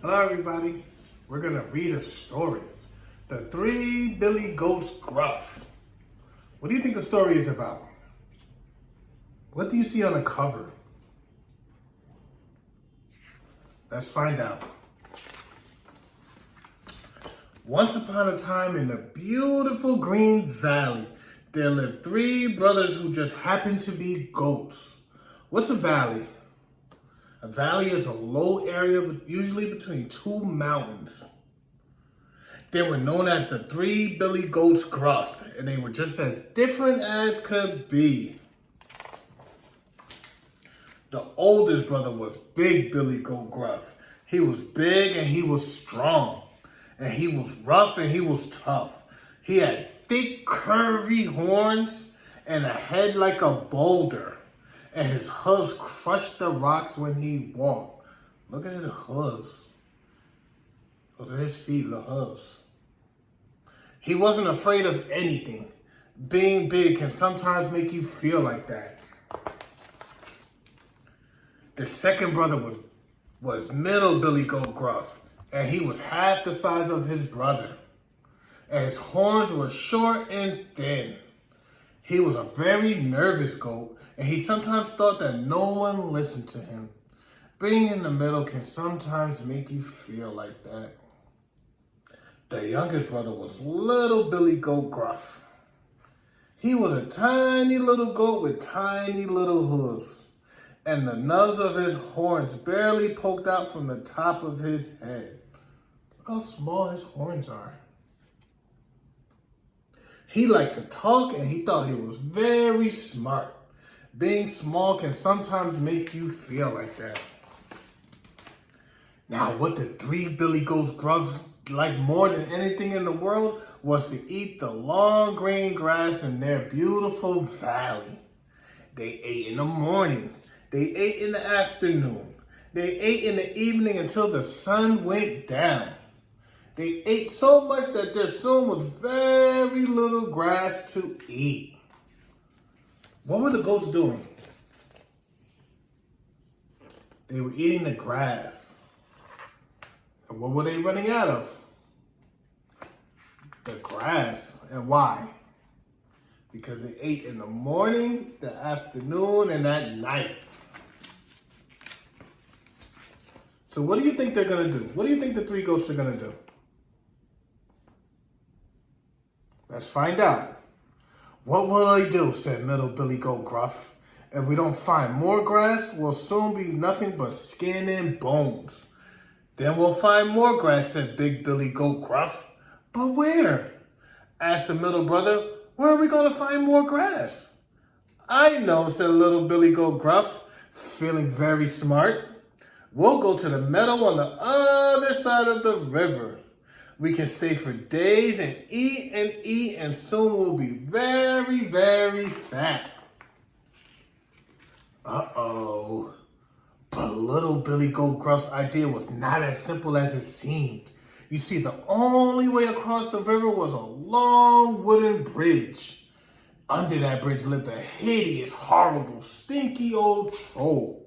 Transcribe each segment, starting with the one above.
Hello everybody, we're going to read a story. The Three Billy Goats Gruff. What do you think the story is about? What do you see on the cover? Let's find out. Once upon a time in the beautiful green valley, there lived three brothers who just happened to be goats. What's a valley? A valley is a low area, usually between two mountains. They were known as the Three Billy Goats Gruff, and they were just as different as could be. The oldest brother was Big Billy Goat Gruff. He was big and he was strong, and he was rough and he was tough. He had thick, curvy horns and a head like a boulder. And his hooves crushed the rocks when he walked. Look at the hooves. Look at his feet, the hooves. He wasn't afraid of anything. Being big can sometimes make you feel like that. The second brother was Middle Billy Goat Gruff, and he was half the size of his brother. And his horns were short and thin. He was a very nervous goat, and he sometimes thought that no one listened to him. Being in the middle can sometimes make you feel like that. The youngest brother was Little Billy Goat Gruff. He was a tiny little goat with tiny little hooves, and the nubs of his horns barely poked out from the top of his head. Look how small his horns are. He liked to talk, and he thought he was very smart. Being small can sometimes make you feel like that. Now, what the Three Billy Goats Gruffs liked more than anything in the world was to eat the long green grass in their beautiful valley. They ate in the morning. They ate in the afternoon. They ate in the evening until the sun went down. They ate so much that there soon was very little grass to eat. What were the goats doing? They were eating the grass. And what were they running out of? The grass. And why? Because they ate in the morning, the afternoon, and at night. So what do you think they're going to do? What do you think the three goats are going to do? Let's find out. What will I do, said Middle Billy Goat Gruff. If we don't find more grass, we'll soon be nothing but skin and bones. Then we'll find more grass, said Big Billy Goat Gruff. But where? Asked the middle brother. Where are we going to find more grass? I know, said Little Billy Goat Gruff, feeling very smart. We'll go to the meadow on the other side of the river. We can stay for days and eat, and soon we'll be very, very fat. Uh-oh. But Little Billy Goat Gruff's idea was not as simple as it seemed. You see, the only way across the river was a long wooden bridge. Under that bridge lived a hideous, horrible, stinky old troll.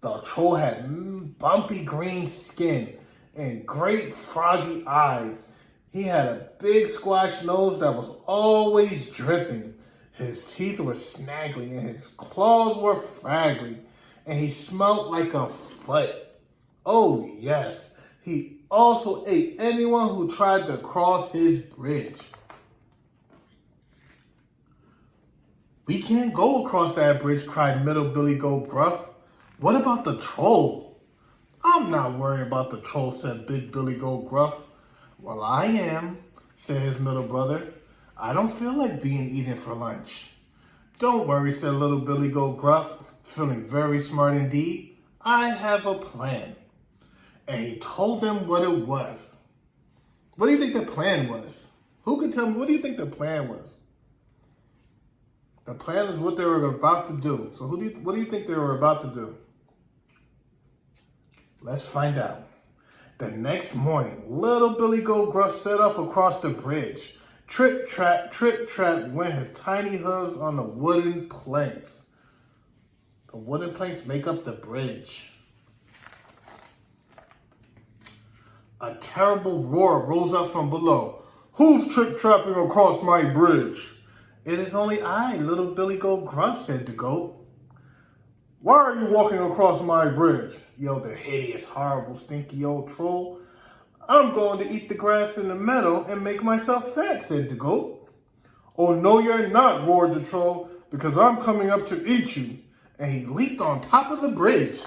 The troll had bumpy green skin and great froggy eyes. He had a big squash nose that was always dripping. His teeth were snaggly and his claws were fraggly, and he smelled like a foot. Oh yes, he also ate anyone who tried to cross his bridge. We can't go across that bridge, cried Middle Billy Goat Gruff. What about the troll? I'm not worried about the troll, said Big Billy Goat Gruff. Well, I am, said his middle brother. I don't feel like being eaten for lunch. Don't worry, said Little Billy Goat Gruff, feeling very smart indeed. I have a plan. And he told them what it was. What do you think the plan was? Who can tell me, what do you think the plan was? The plan is what they were about to do. So what do you think they were about to do? Let's find out. The next morning, Little Billy Goat Gruff set off across the bridge. Trip, trap, went his tiny hooves on the wooden planks. The wooden planks make up the bridge. A terrible roar rose up from below. Who's trick-trapping across my bridge? It is only I, little Billy Goat Gruff, said the goat. Why are you walking across my bridge? Yelled the hideous, horrible, stinky old troll. I'm going to eat the grass in the meadow and make myself fat, said the goat. Oh, no, you're not, roared the troll, because I'm coming up to eat you. And he leaped on top of the bridge.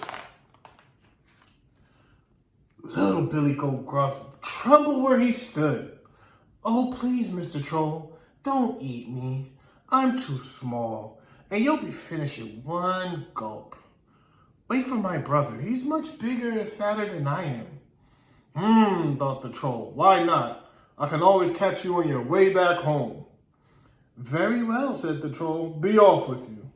Little Billy Goat Gruff trembled where he stood. Oh, please, Mr. Troll, don't eat me. I'm too small, and you'll be finished in one gulp. Wait for my brother. He's much bigger and fatter than I am. Thought the troll. Why not? I can always catch you on your way back home. Very well, said the troll. Be off with you.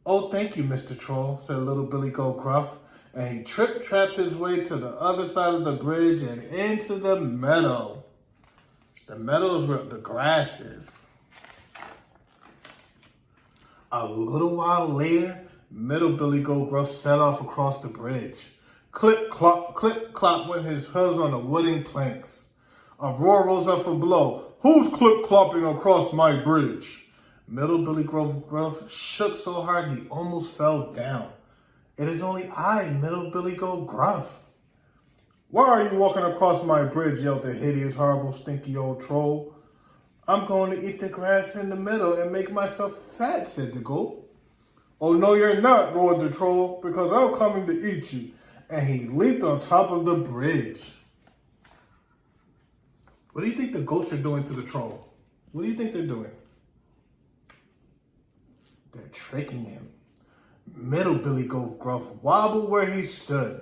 Oh, thank you, Mr. Troll, said little Billy Goat Gruff, and he trip-trapped his way to the other side of the bridge and into the meadow. The meadow is where the grass is. A little while later, Middle Billy Goat Gruff set off across the bridge. Clip, clop, went his hooves on the wooden planks. A roar rose up from below. Who's clip-clopping across my bridge? Middle Billy Goat Gruff shook so hard he almost fell down. It is only I, Middle Billy Goat Gruff. Why are you walking across my bridge? Yelled the hideous, horrible, stinky old troll. I'm going to eat the grass in the meadow and make myself fat, said the goat. Oh, no, you're not, roared the troll, because I'm coming to eat you. And he leaped on top of the bridge. What do you think the goats are doing to the troll? What do you think they're doing? They're tricking him. Middle Billy Goat Gruff wobbled where he stood.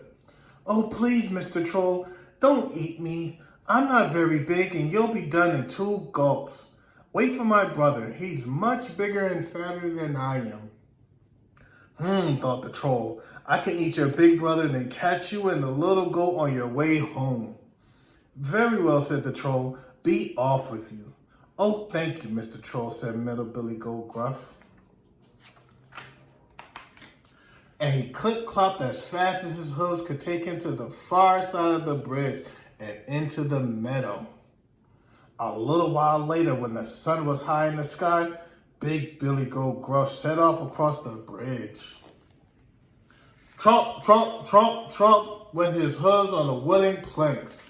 Oh, please, Mr. Troll, don't eat me. I'm not very big and you'll be done in 2 gulps. Wait for my brother. He's much bigger and fatter than I am. Thought the troll. I can eat your big brother and then catch you and the little goat on your way home. Very well, said the troll. Be off with you. Oh, thank you, Mr. Troll, said Middle Billy Goat Gruff. And he clip-clopped as fast as his hooves could take him to the far side of the bridge and into the meadow. A little while later, when the sun was high in the sky, Big Billy Goat Gruff set off across the bridge. Tromp, tromp, tromp, tromp went his hooves on the wooden planks.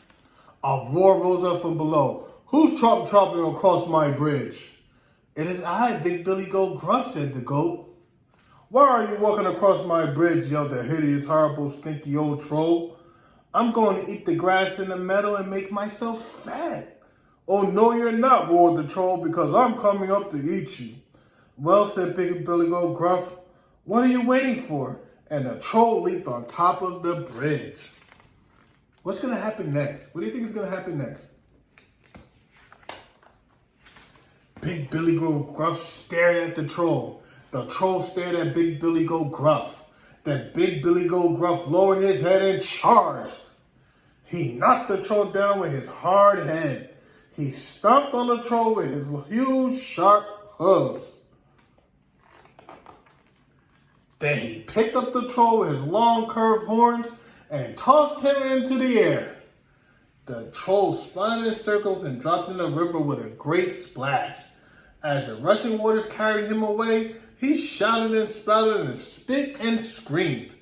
A roar rose up from below. Who's tromping across my bridge? It is I, Big Billy Goat Gruff, said the goat. Why are you walking across my bridge? Yelled the hideous, horrible, stinky old troll. I'm going to eat the grass in the meadow and make myself fat. Oh, no, you're not, roared the troll, because I'm coming up to eat you. Well, said Big Billy Goat Gruff, what are you waiting for? And the troll leaped on top of the bridge. What's going to happen next? What do you think is going to happen next? Big Billy Goat Gruff stared at the troll. The troll stared at Big Billy Goat Gruff. Then Big Billy Goat Gruff lowered his head and charged. He knocked the troll down with his hard head. He stomped on the troll with his huge, sharp hooves. Then he picked up the troll with his long, curved horns and tossed him into the air. The troll spun in circles and dropped in the river with a great splash. As the rushing waters carried him away, he shouted and spouted and spit and screamed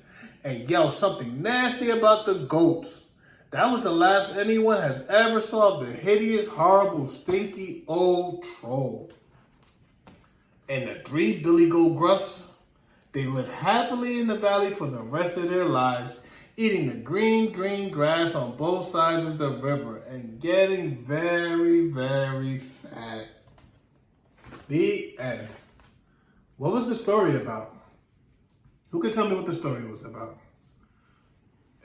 and yelled something nasty about the goats. That was the last anyone has ever saw of the hideous, horrible, stinky old troll. And the 3 Billy Goat Gruffs, they lived happily in the valley for the rest of their lives, eating the green, green grass on both sides of the river and getting very, very fat. The end. What was the story about? Who can tell me what the story was about?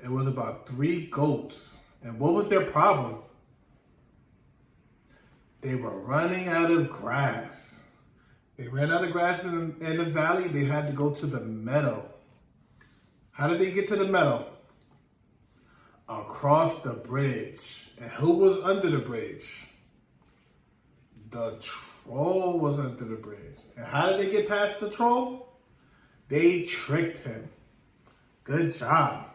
It was about 3 goats. And what was their problem? They were running out of grass. They ran out of grass in the valley. They had to go to the meadow. How did they get to the meadow? Across the bridge. And who was under the bridge? The troll was under the bridge. And how did they get past the troll? They tricked him. Good job.